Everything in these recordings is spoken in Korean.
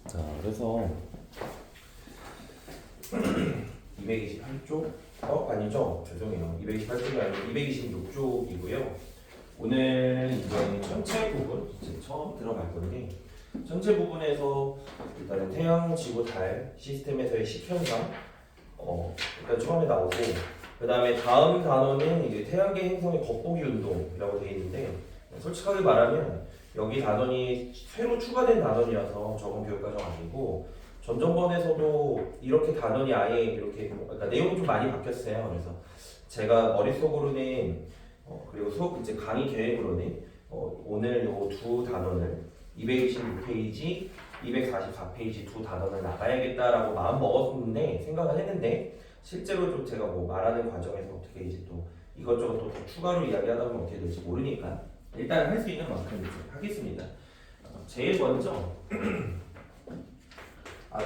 자, 그래서 228쪽? 아니죠. 죄송해요. 228쪽이 아니고 226쪽이고요. 오늘 이제 전체 부분 이제 처음 들어갈 건데 전체 부분에서 일단은 태양, 지구, 달 시스템에서의 식현상 일단 처음에 나오고 그 다음에 다음 단어는 이제 태양계 행성의 겉보기 운동이라고 되어 있는데 솔직하게 말하면 여기 단원이 새로 추가된 단원이라서 저번 교육과정 아니고 전전번에서도 이렇게 단원이 아예 이렇게 그러니까 내용이 좀 많이 바뀌었어요. 그래서 제가 머릿속으로는 그리고 수업 이제 강의 계획으로는 오늘 요 두 단원을 226페이지, 244페이지 두 단원을 나가야겠다라고 마음 먹었는데 생각을 했는데 실제로 좀 제가 뭐 말하는 과정에서 어떻게 이제 또 이것저것 또 추가로 이야기하다 보면 어떻게 될지 모르니까 일단 할 수 있는 만큼 이제 하겠습니다. 제일 먼저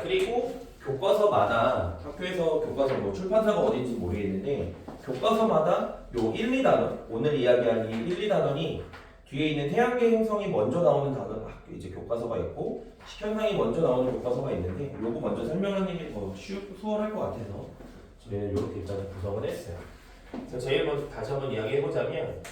그리고 교과서마다 학교에서 교과서 뭐 출판사가 어딘지 모르겠는데 교과서마다 요 1, 2단원 오늘 이야기할 이 1, 2단원이 뒤에 있는 태양계 행성이 먼저 나오는 단원 학교 이제 교과서가 있고 식현상이 먼저 나오는 교과서가 있는데 요거 먼저 설명하는 게 더 수월할 것 같아서 저희는 이렇게 일단 구성을 했어요. 그래서 제일 먼저 다시 한번 이야기해보자면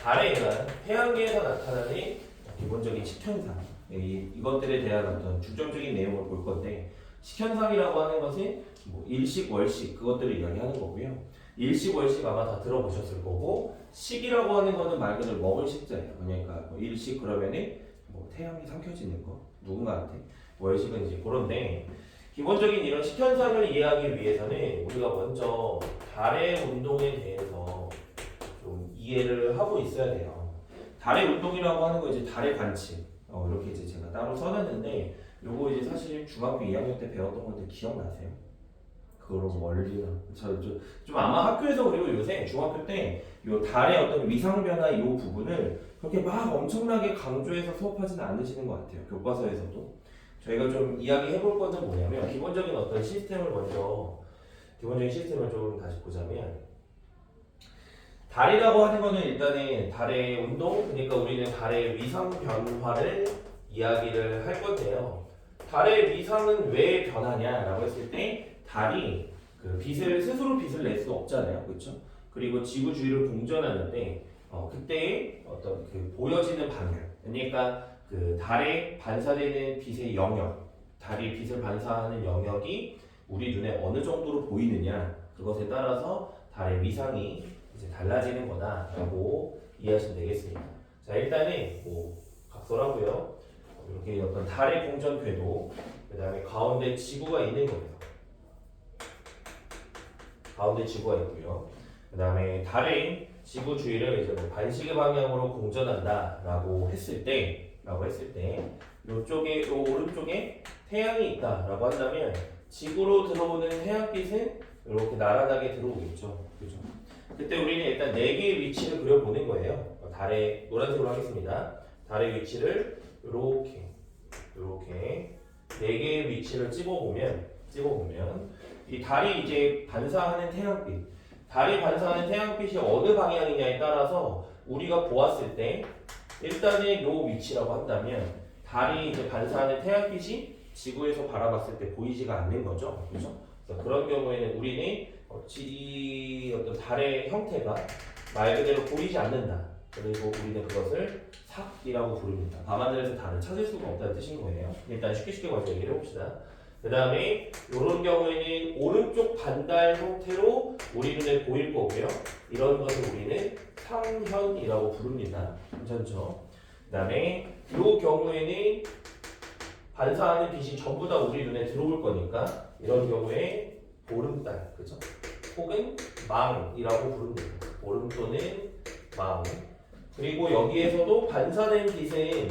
달에 의한 태양계에서 나타나는 기본적인 식현상 이것들에 대한 어떤 중점적인 내용을 볼 건데 식현상이라고 하는 것은 뭐 일식, 월식 그것들을 이야기하는 거고요. 일식, 월식 아마 다 들어보셨을 거고 식이라고 하는 거는 말 그대로 먹을 식자예요. 그러니까 뭐 일식 그러면은 뭐 태양이 삼켜지는 거 누군가한테 월식은 이제 그런데 기본적인 이런 식현상을 이해하기 위해서는 우리가 먼저 달의 운동에 대해서 좀 이해를 하고 있어야 돼요. 달의 운동이라고 하는 거 이제 달의 관측 이렇게 이제 제가 따로 써놨는데 요거 이제 사실 중학교 2학년 때 배웠던 건데 기억나세요? 그거로 원리나 좀 아마 학교에서 그리고 요새 중학교 때 요 달의 어떤 위상 변화 이 부분을 그렇게 막 엄청나게 강조해서 수업하지는 않으시는 것 같아요. 교과서에서도 저희가 좀 이야기해 볼 것은 뭐냐면 기본적인 어떤 시스템을 먼저 기본적인 시스템을 좀 다시 보자면 달이라고 하는 거는 일단은 달의 운동, 그러니까 우리는 달의 위상 변화를 이야기를 할 건데요. 달의 위상은 왜 변하냐라고 했을 때 달이 그 스스로 빛을 낼 수 없잖아요, 그렇죠? 그리고 지구 주위를 공전하는데 그때 어떤 그 보여지는 방향, 그러니까 그 달에 반사되는 빛의 영역, 달이 빛을 반사하는 영역이 우리 눈에 어느 정도로 보이느냐 그것에 따라서 달의 위상이 이제 달라지는 거다라고 이해하시면 되겠습니다. 자 일단은 뭐 각설하고요. 이렇게 어떤 달의 공전 궤도, 그 다음에 가운데 지구가 있는 거예요. 가운데 지구가 있고요. 그 다음에 달의 지구 주위를 이제 뭐 반시계 방향으로 공전한다라고 했을 때, 요쪽에 요 오른쪽에 태양이 있다라고 한다면 지구로 들어오는 태양빛은 이렇게 나란하게 들어오겠죠. 그죠? 그때 우리는 일단 4개의 위치를 그려보는 거예요. 달의 노란색으로 하겠습니다. 달의 위치를 이렇게 4개의 위치를 찍어보면 이 달이 이제 반사하는 달이 반사하는 태양빛이 어느 방향이냐에 따라서 우리가 보았을 때 일단은 요 위치라고 한다면 달이 이제 반사하는 태양빛이 지구에서 바라봤을 때 보이지가 않는 거죠. 그렇죠? 그런 경우에는 우리는 어떤 달의 형태가 말 그대로 보이지 않는다. 그리고 우리는 그것을 삭이라고 부릅니다. 밤하늘에서 달을 찾을 수가 없다는 뜻인 거예요. 일단 쉽게 먼저 얘기를 해봅시다. 그 다음에 이런 경우에는 오른쪽 반달 형태로 우리 눈에 보일 거고요. 이런 것을 우리는 상현이라고 부릅니다. 괜찮죠? 그 다음에 이 경우에는 반사하는 빛이 전부 다 우리 눈에 들어올 거니까 이런 경우에 보름달, 그죠? 혹은 망이라고 부릅니다. 보름 또는 망. 그리고 여기에서도 반사된 빛은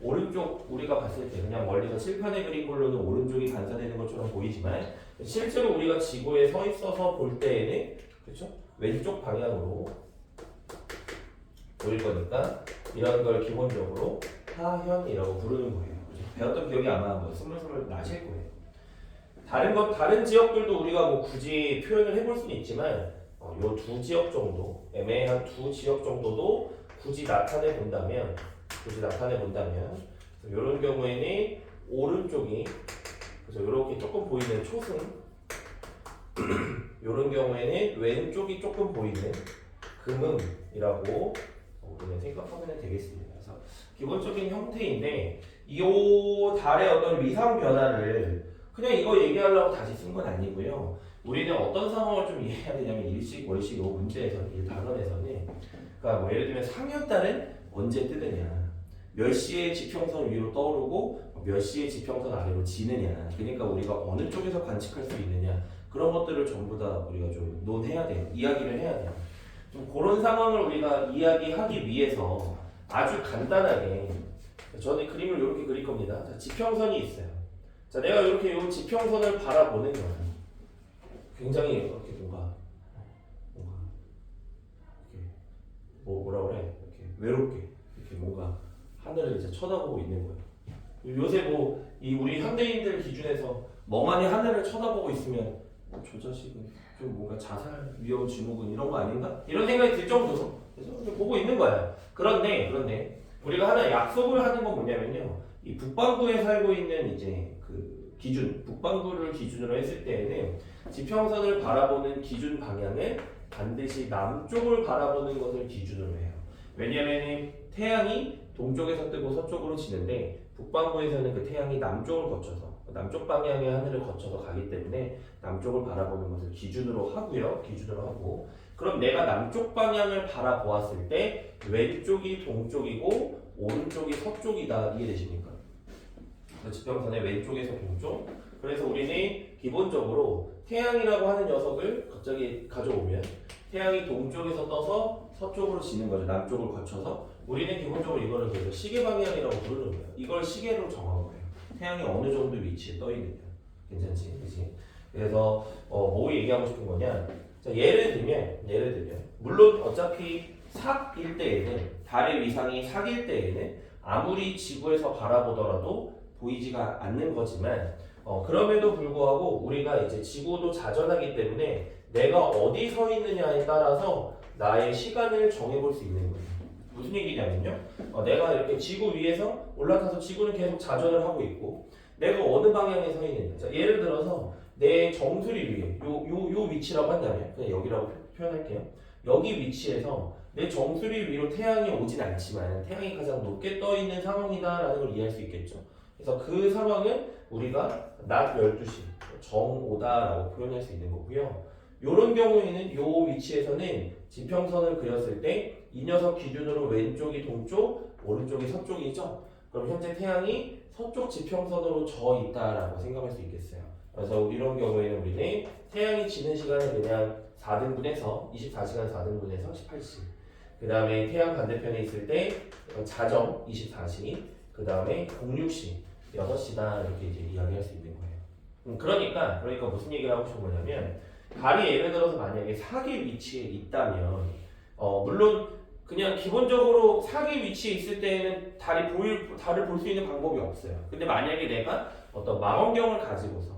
오른쪽 우리가 봤을 때 그냥 멀리서 칠판에 그린 걸로는 오른쪽이 반사되는 것처럼 보이지만 실제로 우리가 지구에 서 있어서 볼 때에는 그렇죠? 왼쪽 방향으로 보일 거니까 이런 걸 기본적으로 하현이라고 부르는 거예요. 배웠던 기억이 아마 뭐 스물스물 나실 거예요. 다른 지역들도 우리가 뭐 굳이 표현을 해볼 수는 있지만 요 두 지역 정도, 애매한 두 지역 정도도 굳이 나타내 본다면 이런 경우에는 오른쪽이 그래서 이렇게 조금 보이는 초승 이런 경우에는 왼쪽이 조금 보이는 금음이라고 우리는 생각하면 되겠습니다. 그래서 기본적인 형태인데 이 달의 어떤 위상 변화를 그냥 이거 얘기하려고 다시 쓴 건 아니고요. 우리는 어떤 상황을 좀 이해해야 되냐면 일식, 월식 이 문제에서 이 단원에서는 그러니까 뭐 예를 들면 상여달은 언제 뜨느냐, 몇 시에 지평선 위로 떠오르고 몇 시에 지평선 아래로 지느냐, 그러니까 우리가 어느 쪽에서 관측할 수 있느냐 그런 것들을 전부 다 우리가 좀 논해야 돼요. 이야기를 해야 돼요. 좀 그런 상황을 우리가 이야기하기 위해서 아주 간단하게 저는 그림을 이렇게 그릴 겁니다. 자, 지평선이 있어요. 자, 내가 이렇게 이 지평선을 바라보는 거예요. 굉장히 이렇게 뭔가 이렇게 뭐라 그래? 이렇게 외롭게 이렇게 뭔가 하늘을 이제 쳐다보고 있는 거예요. 요새 뭐 이 우리 현대인들 기준에서 멍하니 하늘을 쳐다보고 있으면 저 자식은 좀 뭔가 자살 위험 증후군 이런 거 아닌가? 이런 생각이 들 정도로 그래서 보고 있는 거예요. 그런데 우리가 하나 약속을 하는 건 뭐냐면요. 이 북반구에 살고 있는 이제 그 기준, 북반구를 기준으로 했을 때에는 지평선을 바라보는 기준 방향은 반드시 남쪽을 바라보는 것을 기준으로 해요. 왜냐하면 태양이 동쪽에서 뜨고 서쪽으로 지는데 북반구에서는 그 태양이 남쪽을 거쳐서 남쪽 방향의 하늘을 거쳐서 가기 때문에 남쪽을 바라보는 것을 기준으로 하고요. 기준으로 하고 그럼 내가 남쪽 방향을 바라보았을 때 왼쪽이 동쪽이고 오른쪽이 서쪽이다. 이해되십니까? 지평선의 왼쪽에서 동쪽. 그래서 우리는 기본적으로 태양이라고 하는 녀석을 갑자기 가져오면 태양이 동쪽에서 떠서 서쪽으로 지는 거죠. 남쪽을 거쳐서. 우리는 기본적으로 이거를 그래서 시계 방향이라고 부르는 거예요. 이걸 시계로 정한 거예요. 태양이 어느 정도 위치에 떠 있느냐. 괜찮지? 그치? 그래서 뭐 얘기하고 싶은 거냐? 자, 예를 들면 물론 어차피 삭일 때에는 달의 위상이 삭일 때에는 아무리 지구에서 바라보더라도 보이지가 않는 거지만 그럼에도 불구하고 우리가 이제 지구도 자전하기 때문에 내가 어디 서 있느냐에 따라서 나의 시간을 정해볼 수 있는 거예요. 무슨 얘기냐면요. 내가 이렇게 지구 위에서 올라타서 지구는 계속 자전을 하고 있고 내가 어느 방향에 서 있느냐. 자, 예를 들어서 내 정수리 위에 요 위치라고 한다면 그냥 여기라고 표현할게요. 여기 위치에서 내 정수리 위로 태양이 오진 않지만 태양이 가장 높게 떠 있는 상황이다라는 걸 이해할 수 있겠죠. 그래서 그 상황은 우리가 낮 12시 정오다라고 표현할 수 있는 거고요. 이런 경우에는 이 위치에서는 지평선을 그렸을 때 이 녀석 기준으로 왼쪽이 동쪽, 오른쪽이 서쪽이죠. 그럼 현재 태양이 서쪽 지평선으로 져 있다라고 생각할 수 있겠어요. 그래서 이런 경우에는 우리는 태양이 지는 시간을 그냥 4등분해서 24시간 4등분해서 18시. 그 다음에 태양 반대편에 있을 때 자정 24시. 그 다음에 공육시 6시다 이렇게 이제 이야기할 수 있는 거예요. 그러니까 무슨 얘기를 하고 싶은 거냐면 달이 예를 들어서 만약에 사계 위치에 있다면 물론 그냥 기본적으로 사계 위치에 있을 때에는 달을 볼 수 있는 방법이 없어요. 근데 만약에 내가 어떤 망원경을 가지고서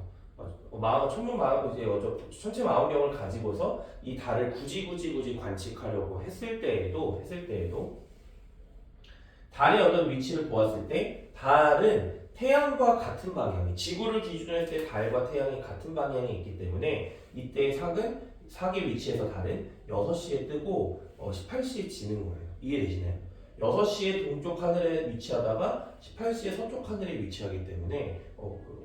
천체 망원경을 가지고서 이 달을 굳이 관측하려고 했을 때에도 달의 어떤 위치를 보았을 때 달은 태양과 같은 방향이 지구를 기준으로 했을 때 달과 태양이 같은 방향에 있기 때문에 이때 사계 위치에서 달은 6시에 뜨고 18시에 지는 거예요. 이해되시나요? 6시에 동쪽 하늘에 위치하다가 18시에 서쪽 하늘에 위치하기 때문에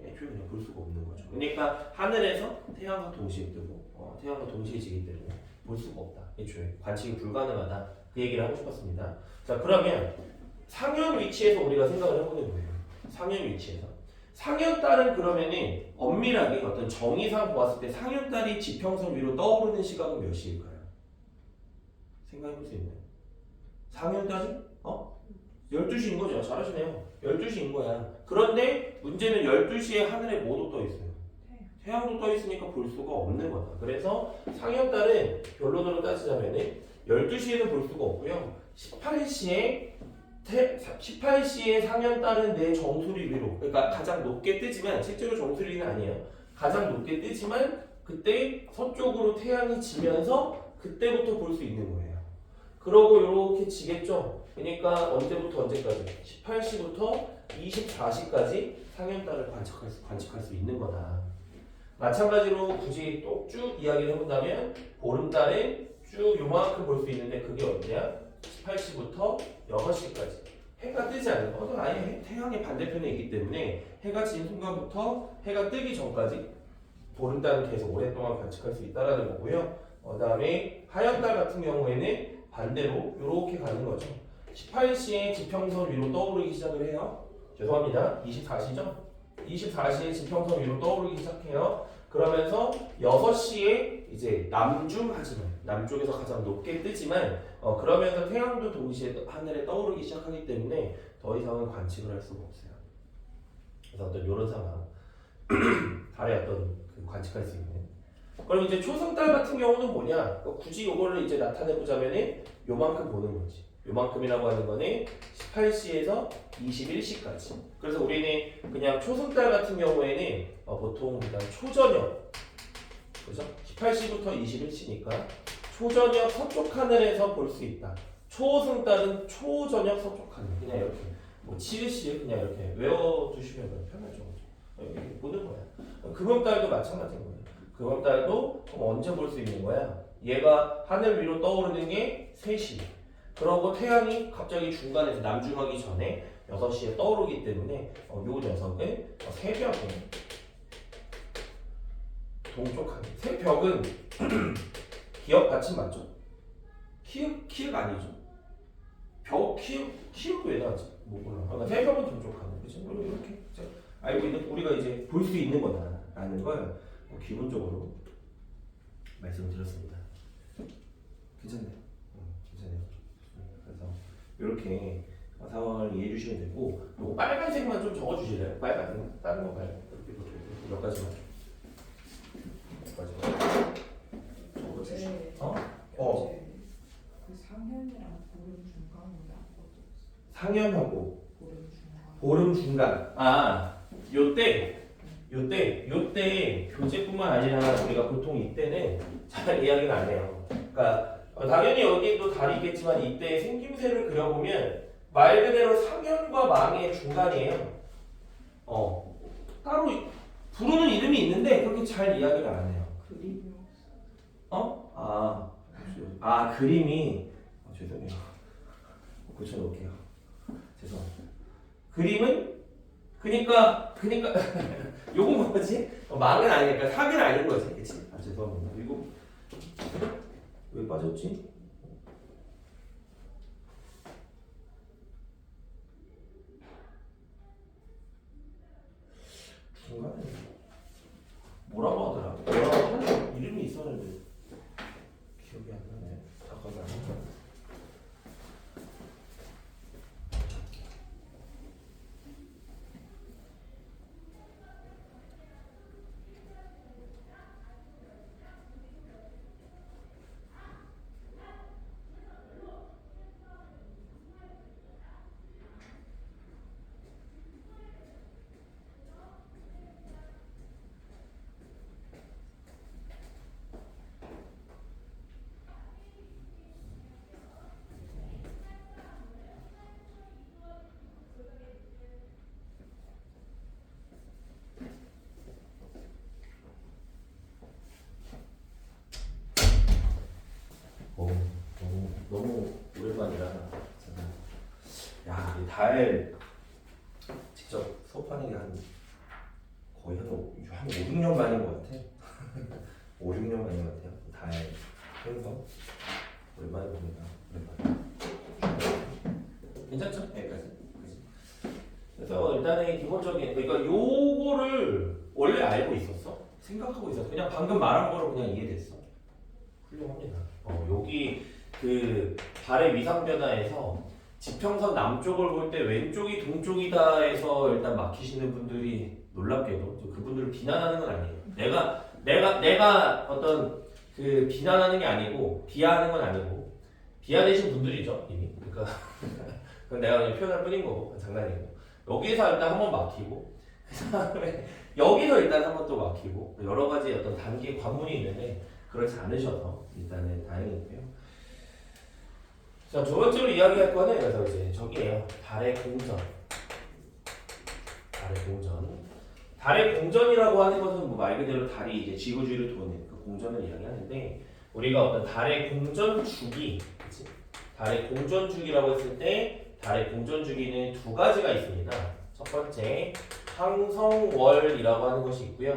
애초에 그냥 볼 수가 없는 거죠. 그러니까 하늘에서 태양과 동시에 뜨고 태양과 동시에 지기 때문에 볼 수가 없다. 애초에 관측이 불가능하다. 그 얘기를 하고 싶었습니다. 자, 그러면 상현 위치에서 우리가 생각을 해보는 거예요. 상현 위치에서. 상현달은 그러면은 엄밀하게 어떤 정의상 보았을 때 상현달이 지평선 위로 떠오르는 시각은 몇 시일까요? 생각해볼 수 있나요? 상현달이 12시인 거죠. 잘하시네요. 12시인 거야. 그런데 문제는 12시에 하늘에 뭐도 떠 있어요? 태양도 떠 있으니까 볼 수가 없는 거다. 그래서 상현달은 결론으로 따지자면은 12시에는 볼 수가 없고요. 18시에 상현달은 내 정수리 위로, 그러니까 가장 높게 뜨지만 실제로 정수리는 아니에요. 가장 높게 뜨지만 그때 서쪽으로 태양이 지면서 그때부터 볼 수 있는 거예요. 그러고 이렇게 지겠죠. 그러니까 언제부터 언제까지? 18시부터 24시까지 상현달을 관측할 수 있는 거다. 마찬가지로 굳이 또 쭉 이야기를 해본다면 보름달에 쭉 요만큼 볼 수 있는데 그게 언제야? 18시부터 6시까지 해가 뜨지 않는 거. 아예 태양의 반대편에 있기 때문에 해가 진 순간부터 해가 뜨기 전까지 보름달은 계속 오랫동안 관측할 수 있다라는 거고요. 그다음에 하얀달 같은 경우에는 반대로 이렇게 가는 거죠. 18시에 지평선 위로 떠오르기 시작을 해요. 죄송합니다. 24시죠? 24시에 지평선 위로 떠오르기 시작해요. 그러면서 6시에 이제 남중하지만 남쪽에서 가장 높게 뜨지만 그러면서 태양도 동시에 하늘에 떠오르기 시작하기 때문에 더 이상은 관측을 할 수가 없어요. 그래서 어떤 이런 상황 달의 어떤 그 관측할 수 있는. 그럼 이제 초승달 같은 경우는 뭐냐? 굳이 이거를 이제 나타내 보자면은 요만큼 보는 거지. 요만큼이라고 하는 거는 18시에서 21시까지. 그래서 우리는 그냥 초승달 같은 경우에는 보통 그냥 초저녁, 그죠? 18시부터 21시니까 초저녁 서쪽 하늘에서 볼 수 있다. 초승달은 초저녁 서쪽 하늘. 그냥 이렇게 뭐 치읓이 그냥 이렇게 외워두시면 편하죠. 이렇게 보는 거야. 금음달도 마찬가지인 거예요. 금음달도 언제 볼 수 있는 거야? 얘가 하늘 위로 떠오르는 게 3시. 그러고 태양이 갑자기 중간에서 남중하기 전에 6시에 떠오르기 때문에 요 녀석은 새벽에 동쪽하게. 새벽은 기억 받침 맞죠? 키읔 아니죠? 키읔 왜 나왔지? 뭐 몰라. 그러니까 새벽은 동쪽하게. 그죠? 이렇게 알고 있는 우리가 이제 볼 수 있는 거다라는 걸 기본적으로 말씀드렸습니다. 괜찮네요. 괜찮아요. 그래서 이렇게 상황을 이해해 주시면 되고, 요거 빨간색만 좀 적어 주실래요? 빨간색 다른 거 말고 이렇게 몇 가지만 적어 주시죠. 그 상현이랑 보름 중간이랑 상현하고 보름 중간. 보름 중간. 요때 교재뿐만 아니라 우리가 보통 이때는 잘 이야기를 안 해요. 그러니까 당연히 여기도 달이겠지만 이때 생김새를 그려보면 말 그대로 상현과 망의 중간이에요. 따로 부르는 이름이 있는데 그렇게 잘 이야기를 안 해요. 그림이 그림이 죄송해요. 고쳐놓을게요. 죄송합니다. 그림은 그니까 요건 뭐지? 망은 아니니까 상은 아닌 거지, 그치? 죄송합니다. 그리고 왜 빠졌지? 중간에 뭐라고 하더라? 뭐라고 하는 이름이 있었는데 기억이 안 나네. 잠깐만. 너무 오랜만이라 야, 이 달 직접 수업하는 게 거의 한 5, 6년 만인 것 같아. 5, 6년 만인 것 같아요. 달 행성 오랜만에 봅니다. 괜찮죠? 여기까지. 그래서 일단은 기본적인, 그러니까 요거를 원래 알고 있었어? 생각하고 있었어? 그냥 방금 말한 거로 그냥 이해됐어? 훌륭합니다. 여기 그 달의 위상 변화에서 지평선 남쪽을 볼 때 왼쪽이 동쪽이다 해서 일단 막히시는 분들이 놀랍게도 그분들을 비난하는 건 아니에요. 내가 어떤 그 비난하는 게 아니고 비하하는 건 아니고 비하되신 분들이죠 이미. 그러니까 그건 내가 그냥 표현할 뿐인 거고 장난이고. 여기서 일단 한번 막히고 그 다음에 여기서 일단 한번 또 막히고 여러 가지 어떤 단계 관문이 있는데 그렇지 않으셔서 일단은 다행이고요. 자, 두 번째로 이야기할 거는 그래서 이제 저기예요. 달의 공전. 달의 공전. 달의 공전이라고 하는 것은 뭐 말 그대로 달이 이제 지구 주위를 도는 그 공전을 이야기하는데 우리가 어떤 달의 공전 주기, 그치? 달의 공전 주기라고 했을 때 달의 공전 주기는 두 가지가 있습니다. 첫 번째 항성월이라고 하는 것이 있고요.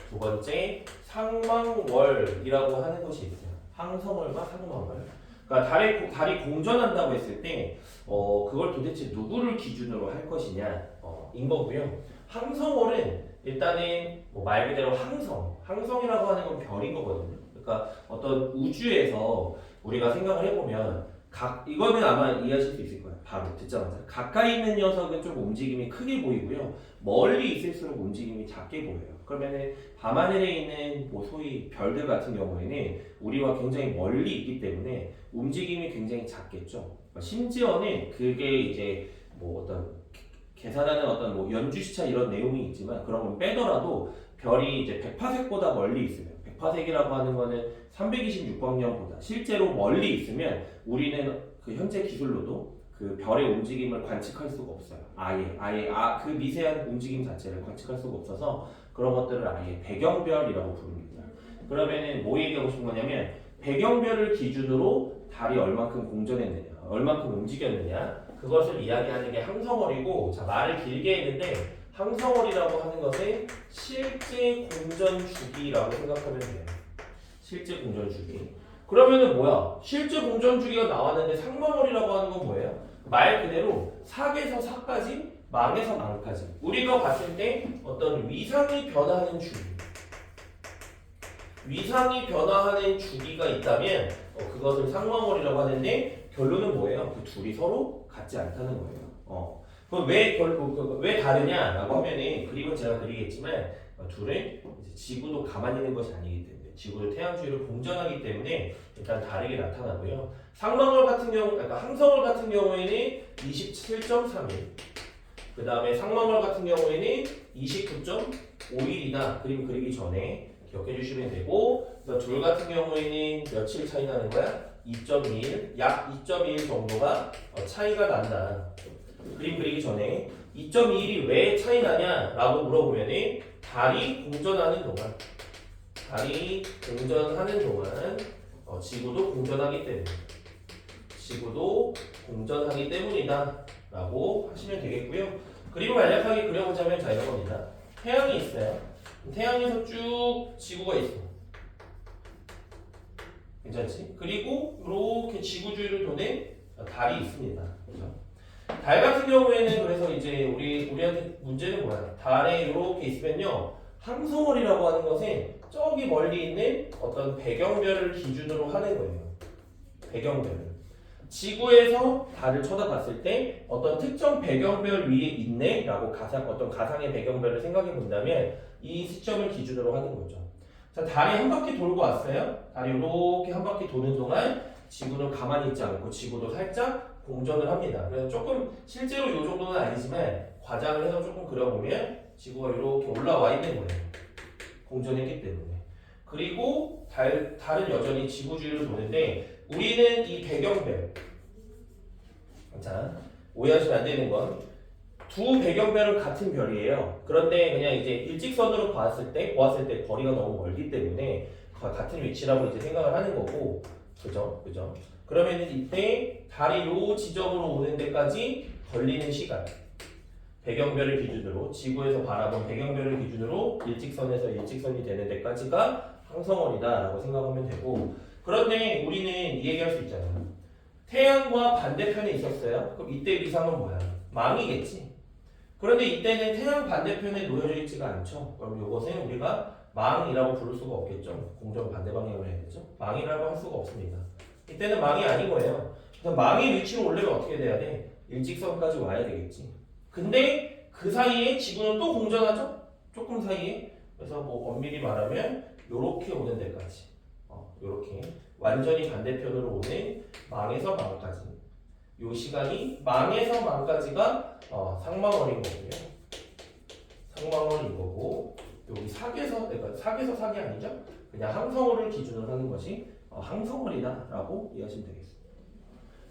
두 번째 상망월이라고 하는 것이 있어요. 항성월과 상망월. 그러니까 달이 공전한다고 했을 때 그걸 도대체 누구를 기준으로 할 것이냐 인 거고요. 항성월은 일단은 뭐 말 그대로 항성이라고 하는 건 별인 거거든요. 그러니까 어떤 우주에서 우리가 생각을 해보면 이거는 아마 이해하실 수 있을 거예요. 바로 듣자마자 가까이 있는 녀석은 좀 움직임이 크게 보이고요. 멀리 있을수록 움직임이 작게 보여요. 그러면은 밤하늘에 있는 뭐 소위 별들 같은 경우에는 우리와 굉장히 멀리 있기 때문에 움직임이 굉장히 작겠죠. 심지어는 그게 이제 뭐 어떤 계산하는 어떤 뭐 연주시차 이런 내용이 있지만 그런 건 빼더라도 별이 이제 백파색보다 멀리 있으면 백파색이라고 하는 거는 326광년보다 실제로 멀리 있으면 우리는 그 현재 기술로도 그 별의 움직임을 관측할 수가 없어요. 아예 그 미세한 움직임 자체를 관측할 수가 없어서 그런 것들을 아예 배경별이라고 부릅니다. 그러면은 뭐 얘기하고 싶은 거냐면 배경별을 기준으로 달이 얼만큼 공전했느냐, 얼만큼 움직였느냐 그것을 이야기하는 게 항성월이고 자 말을 길게 했는데 항성월이라고 하는 것은 실제 공전 주기라고 생각하면 돼요. 실제 공전 주기. 그러면은 뭐야? 실제 공전 주기가 나왔는데 상망월이라고 하는 건 뭐예요? 말 그대로 사에서 사까지, 망에서 망까지. 우리가 봤을 때 어떤 위상이 변하는 주기. 위상이 변화하는 주기가 있다면 그것을 상망월이라고 하는데 결론은 뭐예요? 그 둘이 서로 같지 않다는 거예요. 그럼 왜 다르냐라고 하면은 그림은 제가 그리겠지만 둘은 이제 지구도 가만히 있는 것이 아니기 때문에 지구도 태양 주위를 공전하기 때문에 일단 다르게 나타나고요. 상망월 같은 경우, 그러니까 항성월 같은 경우에는 27.3일, 그 다음에 상망월 같은 경우에는 29.5일이나 그림 그리기 전에 기억해 주시면 되고, 그래서 둘 같은 경우에는 며칠 차이 나는 거야? 2.2일, 약 2.2일 정도가 차이가 난다. 그림 그리기 전에 2.2일이 왜 차이 나냐라고 물어보면은 달이 공전하는 동안 지구도 공전하기 때문이다 라고 하시면 되겠고요. 그림을 간략하게 그려보자면 자 이런 겁니다. 태양이 있어요. 태양에서 쭉 지구가 있어. 괜찮지? 그리고 이렇게 지구 주위를 도는 달이 있습니다. 그죠? 달 같은 경우에는 그래서 이제 우리한테 문제는 뭐야? 달에 이렇게 있으면요. 항성월이라고 하는 것은 저기 멀리 있는 어떤 배경별을 기준으로 하는 거예요. 배경별을. 지구에서 달을 쳐다봤을 때 어떤 특정 배경별 위에 있네? 라고 어떤 가상의 배경별을 생각해 본다면 이 시점을 기준으로 하는 거죠. 자, 달이 한 바퀴 돌고 왔어요. 달이 이렇게 한 바퀴 도는 동안 지구는 가만히 있지 않고 지구도 살짝 공전을 합니다. 그래서 조금 실제로 이 정도는 아니지만 과장을 해서 조금 그려보면 지구가 이렇게 올라와 있는 거예요. 공전했기 때문에. 그리고 달은 여전히 지구 주위를 도는데 우리는 이 배경별, 자 오해하시면 안 되는 건 두 배경별은 같은 별이에요. 그런데 그냥 이제 일직선으로 보았을 때 거리가 너무 멀기 때문에 같은 위치라고 이제 생각을 하는 거고, 그죠? 그러면은 이때 달이 요 지점으로 오는 데까지 걸리는 시간, 배경별을 기준으로 지구에서 바라본 배경별을 기준으로 일직선에서 일직선이 되는 데까지가 항성월이다라고 생각하면 되고, 그런데 우리는 이 얘기할 수 있잖아요. 태양과 반대편에 있었어요. 그럼 이때 위상은 뭐야? 망이겠지. 그런데 이때는 태양 반대편에 놓여져 있지가 않죠. 그럼 이것은 우리가 망이라고 부를 수가 없겠죠. 공전 반대 방향을 해야 되죠. 망이라고 할 수가 없습니다. 이때는 망이 아닌 거예요. 그래서 망의 위치로 오려면 어떻게 돼야 돼? 일직선까지 와야 되겠지. 근데 그 사이에 지구는 또 공전하죠? 조금 사이에. 그래서 뭐 엄밀히 말하면 요렇게 오는 데까지, 요렇게 완전히 반대편으로 오는 망에서 망까지, 요 시간이 망에서 망까지가 상망월인 거고요. 상망월인 거고, 여기 그러니까 사에서 상이 아니죠? 그냥 항성월을 기준으로 하는 것이 항성월이다라고 이해하시면 되겠습니다.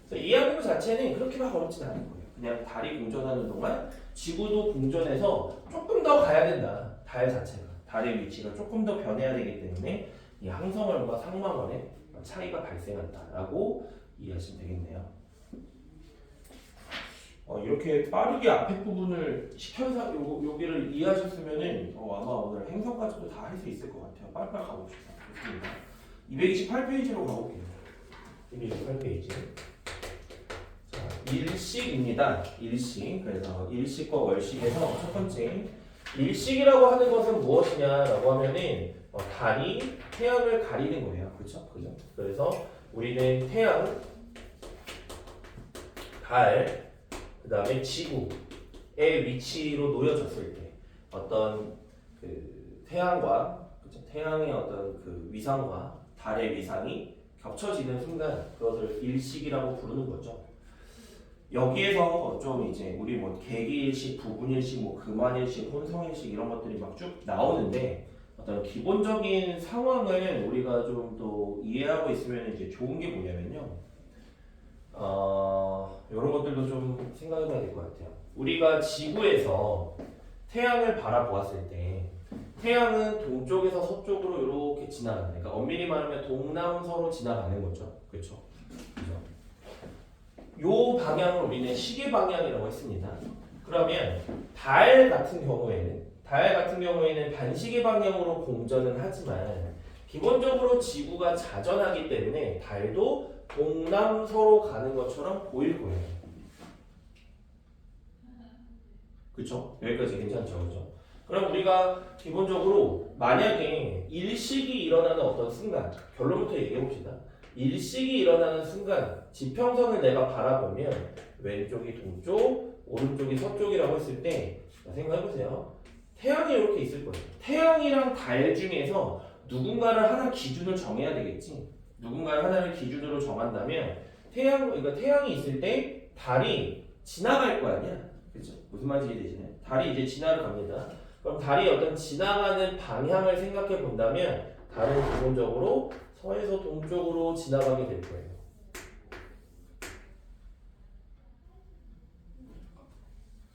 그래서 이해하는 것 자체는 그렇게 막 어렵진 않은 거예요. 그냥 달이 공전하는 동안 지구도 공전해서 조금 더 가야 된다. 달 자체가 달의 위치가 조금 더 변해야 되기 때문에 이 항성원과 상망원의 차이가 발생한다라고 이해하시면 되겠네요. 이렇게 빠르게 앞에 부분을 시켜서 여기를 이해하셨으면은 아마 오늘 행성까지도 다 할 수 있을 것 같아요. 빨리빨리 가봅시다. 좋습니다. 228페이지로 가볼게요. 228페이지. 자, 일식입니다. 일식. 그래서 일식과 월식에서 첫 번째 일식이라고 하는 것은 무엇이냐라고 하면은 달이 태양을 가리는 거예요. 그렇죠? 그죠? 그래서 우리는 태양, 달, 그 다음에 지구의 위치로 놓여졌을 때 어떤 그 태양과 그렇죠? 태양의 어떤 그 위상과 달의 위상이 겹쳐지는 순간 그것을 일식이라고 부르는 거죠. 여기에서 좀 이제 우리 뭐 개기일식, 부분일식, 뭐 금환일식, 혼성일식 이런 것들이 막 쭉 나오는데 어떤 기본적인 상황을 우리가 좀 더 이해하고 있으면 이제 좋은 게 뭐냐면요. 이런 것들도 좀 생각해봐야 될 것 같아요. 우리가 지구에서 태양을 바라보았을 때 태양은 동쪽에서 서쪽으로 이렇게 지나가는, 그러니까 엄밀히 말하면 동남서로 지나가는 거죠. 그렇죠? 요 방향을 우리는 시계 방향이라고 했습니다. 그러면 달 같은 경우에는 반시계 방향으로 공전은 하지만 기본적으로 지구가 자전하기 때문에 달도 동남서로 가는 것처럼 보일 거예요. 그렇죠? 여기까지 괜찮죠, 그렇죠? 그럼 우리가 기본적으로 만약에 일식이 일어나는 어떤 순간, 결론부터 얘기해 봅시다. 일식이 일어나는 순간 지평선을 내가 바라보면 왼쪽이 동쪽, 오른쪽이 서쪽이라고 했을 때 생각해보세요. 태양이 이렇게 있을 거예요. 태양이랑 달 중에서 누군가를 하나 기준을 정해야 되겠지. 누군가를 하나를 기준으로 정한다면 그러니까 태양이 있을 때 달이 지나갈 거 아니야. 그렇죠? 무슨 말인지 이해되시나요? 달이 이제 지나러 갑니다. 그럼 달이 어떤 지나가는 방향을 생각해 본다면 달은 기본적으로 서에서 동쪽으로 지나가게 될 거예요.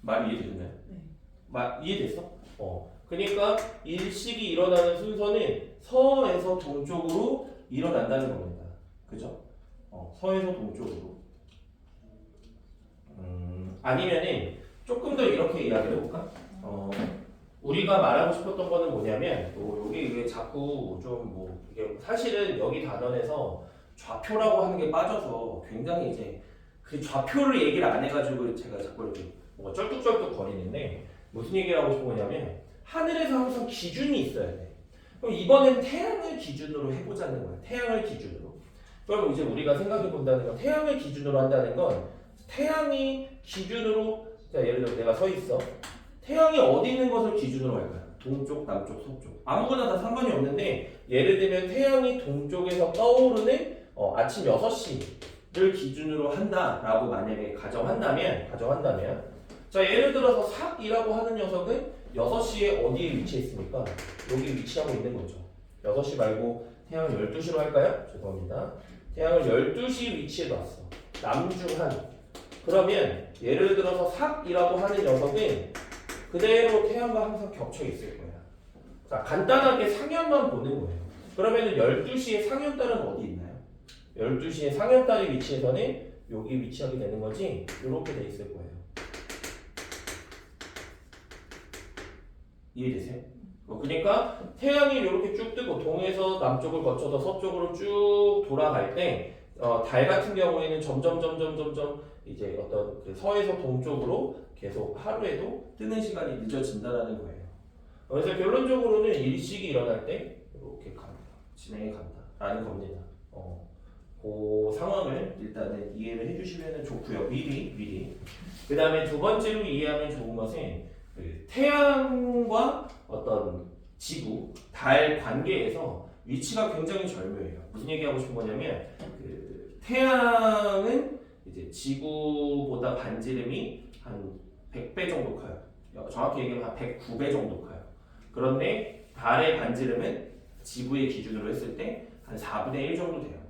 말 이해되셨나요? 네. 이해됐어? 그러니까 일식이 일어나는 순서는 서에서 동쪽으로 일어난다는 겁니다. 그죠? 서에서 동쪽으로. 아니면은 조금 더 이렇게 이야기를 해볼까? 우리가 말하고 싶었던 거는 뭐냐면, 이게 자꾸 좀 이게 사실은 여기 단원에서 좌표라고 하는 게 빠져서 굉장히 이제 그 좌표를 얘기를 안 해가지고 제가 자꾸 이렇게 뭔가 쩔뚝쩔뚝 거리는데 무슨 얘기를 하고 싶은 거냐면 하늘에서 항상 기준이 있어야 돼. 그럼 이번엔 태양을 기준으로 해보자는 거야. 태양을 기준으로. 그럼 이제 우리가 생각해 본다는 건 태양을 기준으로 한다는 건 태양이 기준으로, 자 예를 들어 내가 서 있어. 태양이 어디 있는 것을 기준으로 할까요? 동쪽, 남쪽, 서쪽. 아무거나 다 상관이 없는데 예를 들면 태양이 동쪽에서 떠오르는 아침 6시를 기준으로 한다라고 만약에 가정한다면 자 예를 들어서 삭이라고 하는 녀석은 6시에 어디에 위치했습니까? 여기 위치하고 있는 거죠. 6시 말고 태양을 12시로 할까요? 죄송합니다. 태양을 12시 위치에 놨어. 남중한. 그러면 예를 들어서 삭이라고 하는 녀석은 그대로 태양과 항상 겹쳐 있을 거야. 자, 간단하게 상현만 보는 거예요. 그러면 12시에 상현달은 어디 있나요? 12시에 상현달의 위치에서는 여기 위치하게 되는 거지. 이렇게 돼 있을 거예요. 이해되세요? 그러니까 태양이 이렇게 쭉 뜨고 동에서 남쪽을 거쳐서 서쪽으로 쭉 돌아갈 때 달 같은 경우에는 점점 이제 어떤 그 서에서 동쪽으로 계속 하루에도 뜨는 시간이 늦어진다라는 거예요. 그래서 결론적으로는 일식이 일어날 때 이렇게 진행해 간다라는 겁니다. 그 상황을 일단은 이해를 해주시면 좋고요. 미리. 그 다음에 두 번째로 이해하면 좋은 것은 그 태양과 어떤 지구, 달 관계에서 위치가 굉장히 절묘해요. 무슨 얘기하고 싶은 거냐면 그 태양은 이제 지구보다 반지름이 한 100배 정도 커요. 정확히 얘기하면 한 109배 정도 커요. 그런데 달의 반지름은 지구의 기준으로 했을 때 한 4분의 1 정도 돼요.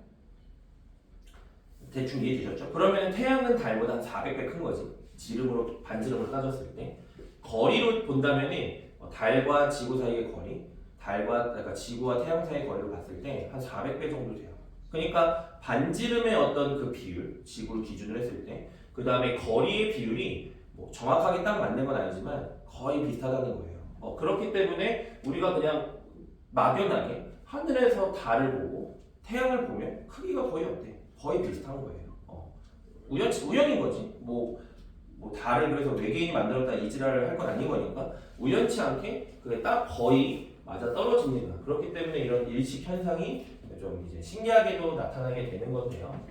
대충 이해되셨죠? 그러면 태양은 달보다 한 400배 큰 거지. 반지름으로 따졌을 때. 거리로 본다면은 달과 지구 사이의 거리, 그러니까 지구와 태양 사이의 거리를 봤을 때 한 400배 정도 돼요. 그러니까 반지름의 어떤 그 비율, 지구를 기준으로 했을 때, 그 다음에 거리의 비율이 뭐 정확하게 딱 맞는 건 아니지만 거의 비슷하다는 거예요. 그렇기 때문에 우리가 그냥 막연하게 하늘에서 달을 보고 태양을 보면 크기가 거의 어때? 거의 비슷한 거예요. 우연인 거지. 뭐 달을 그래서 외계인이 만들었다 이 지랄을 할 건 아닌 거니까 우연치 않게 그게 딱 거의 맞아 떨어집니다. 그렇기 때문에 이런 일식 현상이 좀 이제 신기하게도 나타나게 되는 건데요.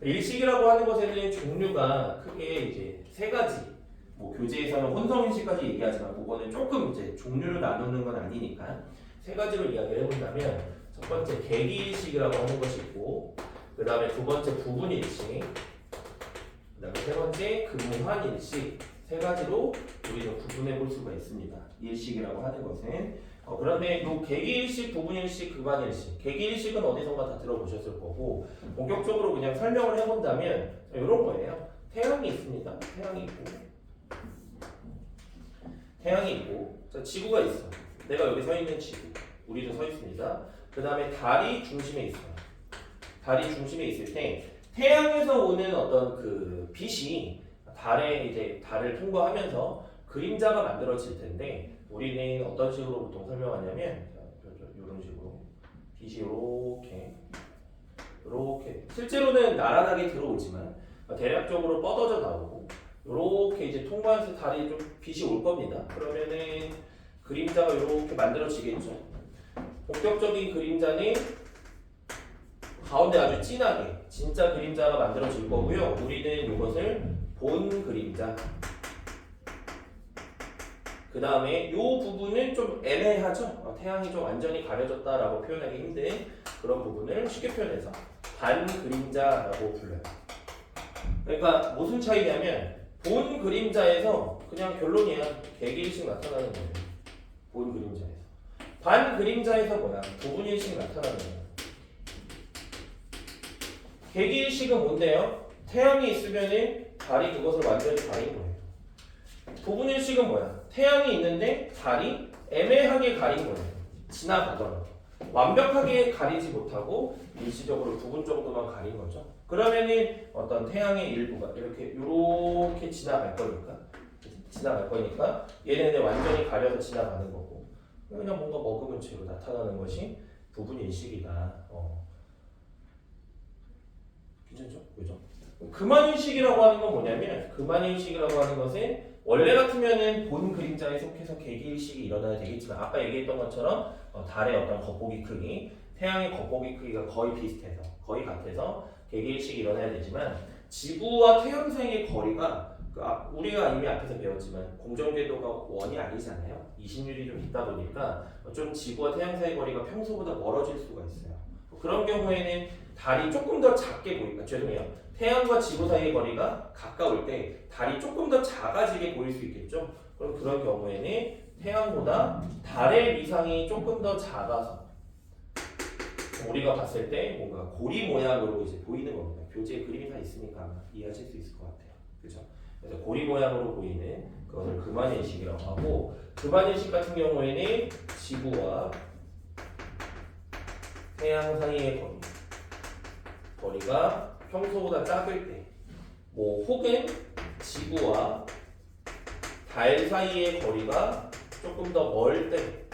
일식이라고 하는 것에는 종류가 크게 이제 세 가지. 뭐 교재에서는 혼성일식까지 얘기하지만 그거는 조금 이제 종류를 나누는 건 아니니까 세 가지를 이야기를 해본다면 첫 번째 계기일식이라고 하는 것이 있고, 그 다음에 두 번째 부분일식, 그 다음에 세 번째 근무환일식, 세 가지로 우리가 구분해 볼 수가 있습니다. 일식이라고 하는 것은 그런데 이 계기일식, 부분일식, 근무환일식, 계기일식은 어디선가 다 들어보셨을 거고 본격적으로 그냥 설명을 해본다면 이런 거예요. 태양이 있습니다. 태양이 있고 자, 지구가 있어. 내가 여기 서 있는 지구, 우리도 서 있습니다. 그 다음에 달이 중심에 있어요. 달이 중심에 있을 때 태양에서 오는 어떤 그 빛이 달을 통과하면서 그림자가 만들어질 텐데 우리는 어떤 식으로 보통 설명하냐면 이런 식으로 빛이 이렇게 실제로는 나란하게 들어오지만 대략적으로 뻗어져 나오고 이렇게 이제 통과해서 달이 좀 빛이 올 겁니다. 그러면은 그림자가 이렇게 만들어지겠죠. 본격적인 그림자는 가운데 아주 진하게 진짜 그림자가 만들어질 거고요. 우리는 이것을 본 그림자. 그 다음에 이 부분은 좀 애매하죠. 태양이 좀 완전히 가려졌다라고 표현하기 힘든 그런 부분을 쉽게 표현해서 반 그림자라고 불러요. 그러니까 무슨 차이냐면 본 그림자에서 그냥 결론이야. 개개일씩 나타나는 거예요. 본 그림자에서. 반 그림자에서 뭐야? 부분일씩 나타나는 거예요. 개기일식은 뭔데요? 태양이 있으면은 달이 그것을 완전히 가린 거예요. 부분일식은 뭐야? 태양이 있는데 달이 애매하게 가린 거예요. 지나가더라도 완벽하게 가리지 못하고 일시적으로 부분 정도만 가린 거죠. 그러면은 어떤 태양의 일부가 이렇게 지나갈 거니까 얘네는 완전히 가려서 지나가는 거고 그냥 뭔가 머금은 채로 나타나는 것이 부분일식이다. 괜찮죠? 그죠? 금환일식이라고 하는 건 뭐냐면 금환일식이라고 하는 것은 원래 같으면은 본 그림자에 속해서 개기일식이 일어나야 되겠지만 아까 얘기했던 것처럼 달의 어떤 겉보기 크기, 태양의 겉보기 크기가 거의 비슷해서 거의 같아서 개기일식이 일어나야 되지만 지구와 태양 사이의 거리가 우리가 이미 앞에서 배웠지만 공정궤도가 원이 아니잖아요. 이심률이 좀 있다 보니까 좀 지구와 태양 사이의 거리가 평소보다 멀어질 수가 있어요. 그런 경우에는 달이 조금 더 작게 보이니까 태양과 지구 사이의 거리가 가까울 때 달이 조금 더 작아지게 보일 수 있겠죠. 그럼 그런 경우에는 태양보다 달의 위상이 조금 더 작아서 우리가 봤을 때 뭔가 고리 모양으로 이제 보이는 겁니다. 교재에 그림이 다 있으니까 아마 이해하실 수 있을 것 같아요. 그죠? 그래서 고리 모양으로 보이는 그것을 금환일식이라고 하고 금환일식 같은 경우에는 지구와 태양 사이의 거리가 평소보다 작을 때, 혹은 지구와 달 사이의 거리가 조금 더 멀 때,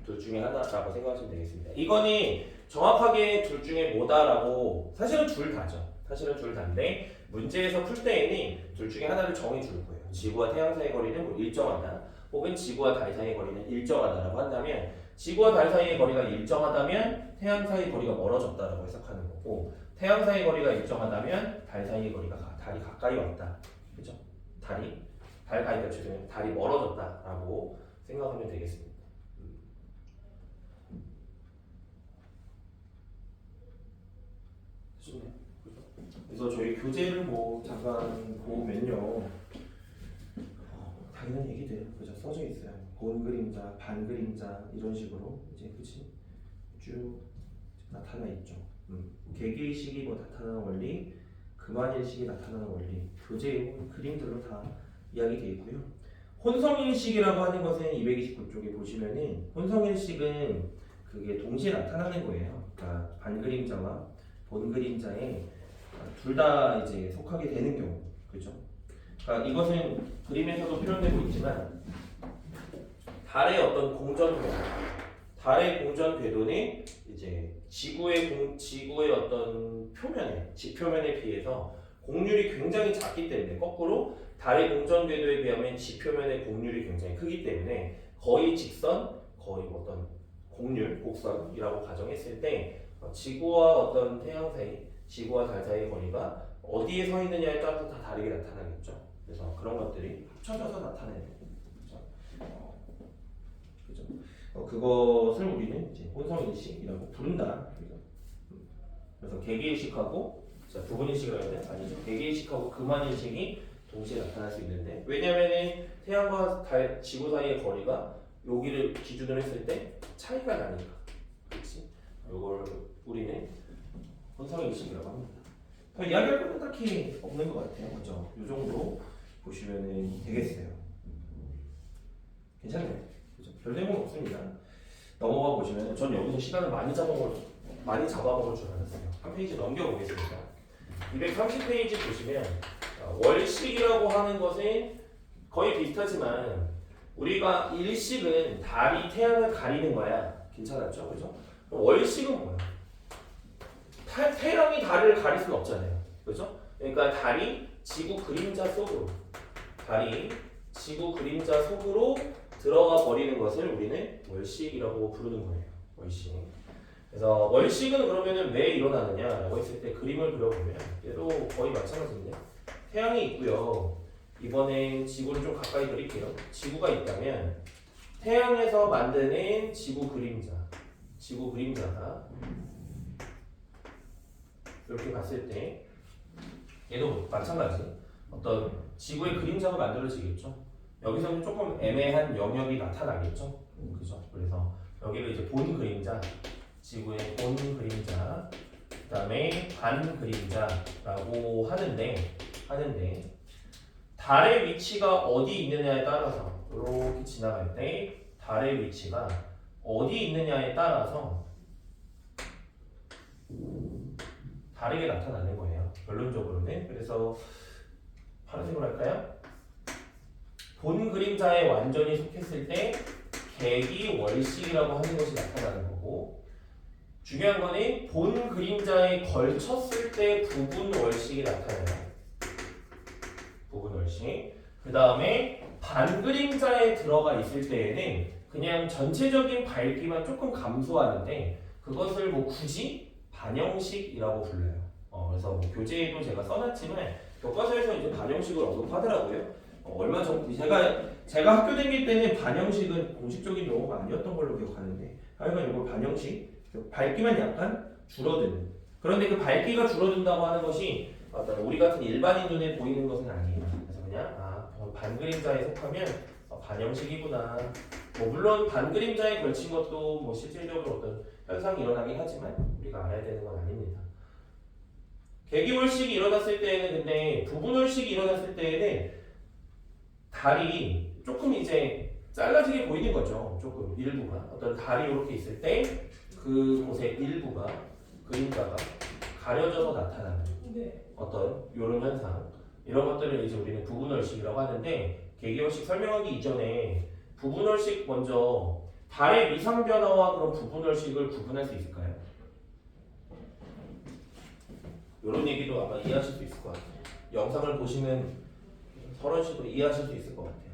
둘 중에 하나라고 생각하시면 되겠습니다. 이거는 정확하게 둘 중에 뭐다라고 사실은 둘 다죠. 사실은 둘 다인데 문제에서 풀 때에는 둘 중에 하나를 정해 줄 거예요. 지구와 태양 사이의 거리는 뭐 일정하다, 혹은 지구와 달 사이의 거리는 일정하다라고 한다면 지구와 달 사이의 거리가 일정하다면 태양 사이의 거리가 멀어졌다라고 해석하는 거고 태양 사이의 거리가 일정하다면 달 사이의 거리가 달이 가까이 왔다. 그죠? 달이 멀어졌다라고 생각하면 되겠습니다. 쉽네요. 그래서 저희 교재를 잠깐 보면요. 당연한 얘기들 그죠? 써져 있어요. 본 그림자, 반 그림자 이런 식으로 이제 쭉 나타나 있죠. 개기일식이 나타나는 원리, 금환일식이 나타나는 원리 교재에 그림들로 다 이야기되어 있고요. 혼성일식이라고 하는 것은 229쪽에 보시면은 혼성일식은 그게 동시에 나타나는 거예요. 그러니까 반그림자와 본그림자에 둘 다 이제 속하게 되는 경우, 그렇죠? 그러니까 이것은 그림에서도 표현되고 있지만 달의 어떤 공전 궤도, 달의 공전 궤도는 이제 지구의 어떤 표면에, 지표면에 비해서 곡률이 굉장히 작기 때문에 거꾸로 달의 공전 궤도에 비하면 지표면의 곡률이 굉장히 크기 때문에 거의 직선, 거의 어떤 곡률, 곡선이라고 가정했을 때 지구와 어떤 태양 사이, 지구와 달 사이의 거리가 어디에 서 있느냐에 따라서 다 다르게 나타나겠죠. 그래서 그런 것들이 합쳐져서 나타내는 거죠. 그죠? 그것을 우리는 이제 혼성일식이라고 부른다. 그래서 개개일식하고 부분일식이라고 해야 돼? 아니죠. 개개일식하고 금환일식이 동시에 나타날 수 있는데 왜냐면은 태양과 달, 지구 사이의 거리가 여기를 기준으로 했을 때 차이가 나니까. 그렇지? 이걸 우리는 혼성일식이라고 합니다. 이야기할 것은 딱히 없는 것 같아요. 그죠? 이 정도 보시면 되겠어요. 괜찮네요. 그죠? 별 내용 없습니다. 넘어가 보시면 전 여기서 시간을 많이 잡아먹을 줄 알았어요. 한 페이지 넘겨보겠습니다. 230페이지 보시면 월식이라고 하는 것은 거의 비슷하지만 우리가 일식은 달이 태양을 가리는 거야. 괜찮았죠? 그죠? 그럼 월식은 뭐야? 태양이 달을 가릴 수는 없잖아요. 그죠? 그러니까 달이 지구 그림자 속으로 들어가 버리는 것을 우리는 월식이라고 부르는 거예요. 월식. 그래서 월식은 그러면은 왜 일어나느냐라고 했을 때 그림을 그려보면 얘도 거의 마찬가지인데 태양이 있고요. 이번엔 지구를 좀 가까이 그릴게요. 지구가 있다면 태양에서 만드는 지구 그림자가 이렇게 봤을 때 얘도 마찬가지 어떤 지구의 그림자가 만들어지겠죠. 여기서는 조금 애매한 영역이 나타나겠죠. 그죠? 그래서 여기를 이제 본 그림자, 지구의 본 그림자, 그 다음에 반 그림자라고 하는데 달의 위치가 어디 있느냐에 따라서 이렇게 지나갈 때 달의 위치가 어디 있느냐에 따라서 다르게 나타나는 거예요. 결론적으로는. 그래서 파란색으로 할까요? 본 그림자에 완전히 속했을 때 객이 월식이라고 하는 것이 나타나는 거고 중요한 거는 본 그림자에 걸쳤을 때 부분 월식이 나타나요. 부분 월식. 그 다음에 반 그림자에 들어가 있을 때에는 그냥 전체적인 밝기만 조금 감소하는데 그것을 뭐 굳이 반영식이라고 불러요. 그래서 뭐 교재에도 제가 써놨지만 교과서에서 이제 반영식을 언급하더라고요. 얼마 전에 제가 학교 다닐 때는 반영식은 공식적인 용어가 아니었던 걸로 기억하는데 하여간 이걸 반영식 밝기만 약간 줄어드는 그런데 그 밝기가 줄어든다고 하는 것이 어떤 우리 같은 일반인 눈에 보이는 것은 아니에요. 그래서 그냥 반그림자에 속하면 반영식이구나. 뭐 물론 반그림자에 걸친 것도 뭐 실질적으로 어떤 현상이 일어나긴 하지만 우리가 알아야 되는 건 아닙니다. 개기월식이 일어났을 때에는 근데 부분월식이 일어났을 때에는 달이 조금 이제 잘라지게 보이는 거죠. 조금 일부가 어떤 달이 이렇게 있을 때 그곳의 일부가 그림자가 가려져서 나타나는 어떤 이런 현상 이런 것들을 이제 우리는 부분월식이라고 하는데 개기월식 설명하기 이전에 부분월식 먼저 달의 위상 변화와 그런 부분월식을 구분할 수 있을까요? 이런 얘기도 아마 이해하실 수 있을 것 같아요. 영상을 보시면 서론 식으로 이해하실 수 있을 것 같아요.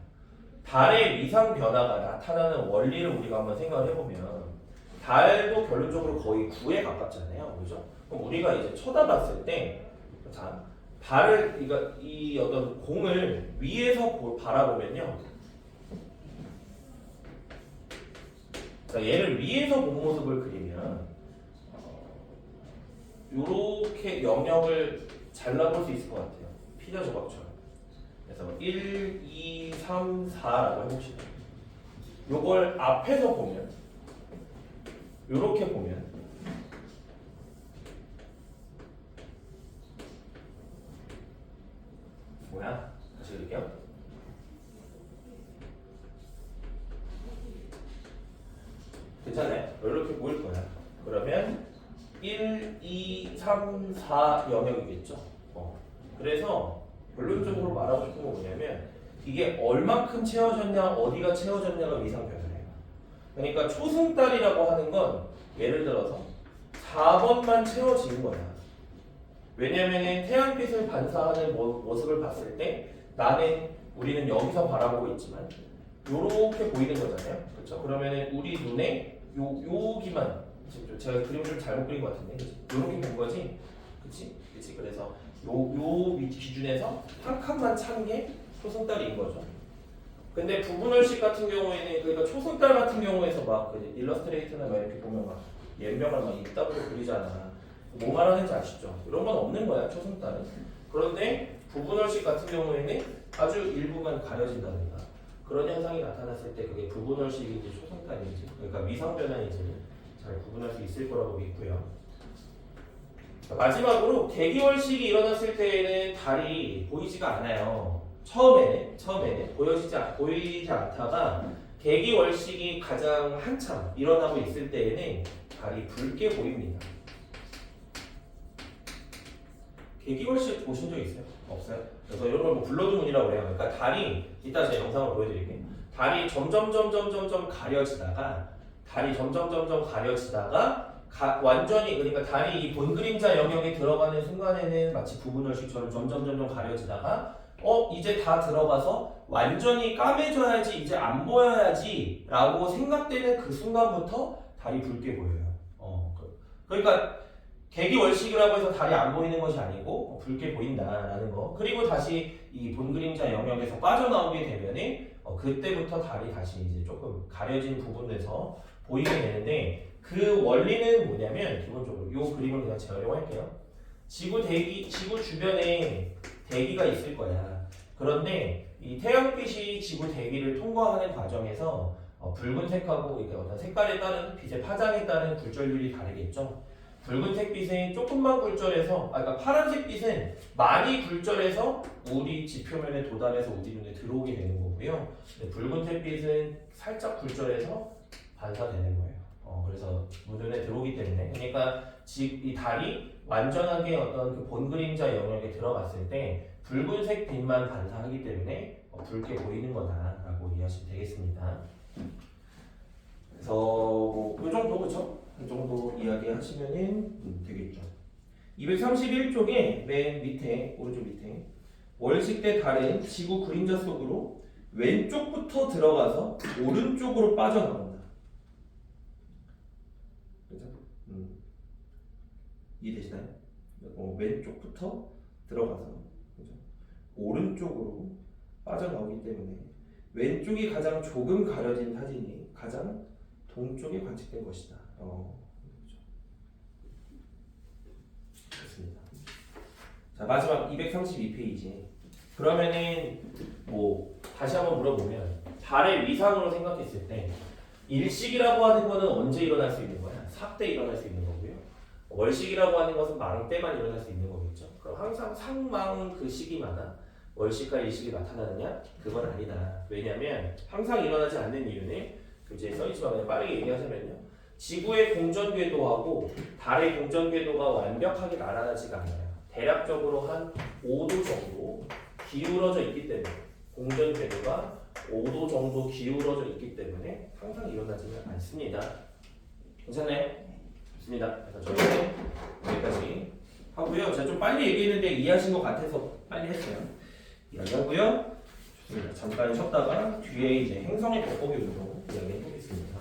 달의 위상 변화가 나타나는 원리를 우리가 한번 생각을 해보면 달도 결론적으로 거의 9에 가깝잖아요. 그죠? 그럼 우리가 이제 쳐다봤을 때 자, 달을 이 어떤 공을 위에서 바라보면요. 자, 얘를 위에서 본 모습을 그리면 이렇게 영역을 잘라볼 수 있을 것 같아요. 피자 조각처럼. 그래서 1, 2, 3, 4라고 해봅시다. 요걸 앞에서 보면 이렇게 보면 뭐야? 다시 그릴게요. 괜찮아요? 이렇게 보일 거야. 그러면 1, 2, 3, 4 영역이겠죠. 그래서 결론적으로 말하고 싶은 건 뭐냐면 이게 얼만큼 채워졌냐, 어디가 채워졌냐가 위상변화예요. 그러니까 초승달이라고 하는 건 예를 들어서 4번만 채워지는 거야. 왜냐면은 태양빛을 반사하는 모습을 봤을 때 우리는 여기서 바라보고 있지만 요렇게 보이는 거잖아요. 그렇죠? 그러면은 우리 눈에 여기만 지금 제가 그림 좀 잘못 그린 것 같은데, 그치? 요렇게 본 거지, 그렇지? 그렇지? 그래서 요 기준에서 한 칸만 찬 게 초승달인 거죠. 근데 부분월식 같은 경우에는 그러니까 초승달 같은 경우에서 막 그 일러스트레이터나 막 이렇게 보면 막 연명을 막 이따구로 그리잖아. 뭐 말하는지 아시죠? 이런 건 없는 거야 초승달은. 그런데 부분월식 같은 경우에는 아주 일부만 가려진다든가 그런 현상이 나타났을 때 그게 부분월식인지 초승달인지 그러니까 위상변화인지 잘 구분할 수 있을 거라고 믿고요. 마지막으로 개기월식이 일어났을 때에는 달이 보이지가 않아요. 처음에는 보이지 않다가 개기월식이 가장 한참 일어나고 있을 때에는 달이 붉게 보입니다. 개기월식 보신 적 있어요? 없어요? 그래서 이런 걸 뭐 블러드문이라고 그래요. 그러니까 달이 이따 제가 영상을 보여드릴게요. 달이 점점 가려지다가 완전히 그러니까 달이 이 본그림자 영역에 들어가는 순간에는 마치 부분월식처럼 점점 가려지다가 이제 다 들어가서 완전히 까매져야지 이제 안 보여야지 라고 생각되는 그 순간부터 달이 붉게 보여요. 그러니까 개기월식이라고 해서 달이 안 보이는 것이 아니고 붉게 보인다라는 거. 그리고 다시 이 본그림자 영역에서 빠져나오게 되면은 그때부터 달이 다시 이제 조금 가려진 부분에서 보이게 되는데 그 원리는 뭐냐면 기본적으로 이 그림을 그냥 재활용할게요. 지구 주변에 대기가 있을 거야. 그런데 이 태양빛이 지구 대기를 통과하는 과정에서 붉은색하고 이게 어떤 색깔에 따른 빛의 파장에 따른 굴절률이 다르겠죠. 붉은색 빛은 조금만 굴절해서, 그러니까 파란색 빛은 많이 굴절해서 우리 지표면에 도달해서 우리 눈에 들어오게 되는 거고요. 붉은색 빛은 살짝 굴절해서 반사되는 거예요. 그래서 눈에 들어오기 때문에, 그러니까 이 달이 완전하게 어떤 그 본그림자 영역에 들어갔을 때 붉은색 빛만 반사하기 때문에 붉게 보이는 거다라고 이해하시면 되겠습니다. 그래서 이 정도 그렇죠? 이 정도 이야기하시면은 되겠죠. 231쪽에 맨 밑에 오른쪽 밑에 월식 때 달은 지구 그림자 속으로 왼쪽부터 들어가서 오른쪽으로 빠져나온다. 그죠? 이해되시나요? 왼쪽부터 들어가서 그죠? 오른쪽으로 빠져나오기 때문에 왼쪽이 가장 조금 가려진 사진이 가장 동쪽에 관측된 것이다. 그렇습니다. 자, 마지막 232페이지. 그러면은 뭐 다시 한번 물어보면 달의 위상으로 생각했을 때 일식이라고 하는 거는 언제 일어날 수 있는 거야? 삭 때 일어날 수 있는 거고요. 월식이라고 하는 것은 망 때만 일어날 수 있는 거겠죠. 그럼 항상 상망 그 시기마다 월식과 일식이 나타나느냐? 그건 아니다. 왜냐면 항상 일어나지 않는 이유는 이제 써있지만 그냥 빠르게 얘기하자면요. 지구의 공전 궤도하고 달의 공전 궤도가 완벽하게 나란하지가 않아요. 대략적으로 한 5도 정도 기울어져 있기 때문에 공전 궤도가 5도 정도 기울어져 있기 때문에 항상 일어나지는 않습니다. 괜찮나요? 좋습니다. 그래서 저희는 여기까지 하고요. 제가 좀 빨리 얘기했는데 이해하신 것 같아서 빨리 했어요. 이야기하고요. 좋습니다. 잠깐 쉬었다가 뒤에 이제 행성의 돋보기 운동 이야기해 보겠습니다.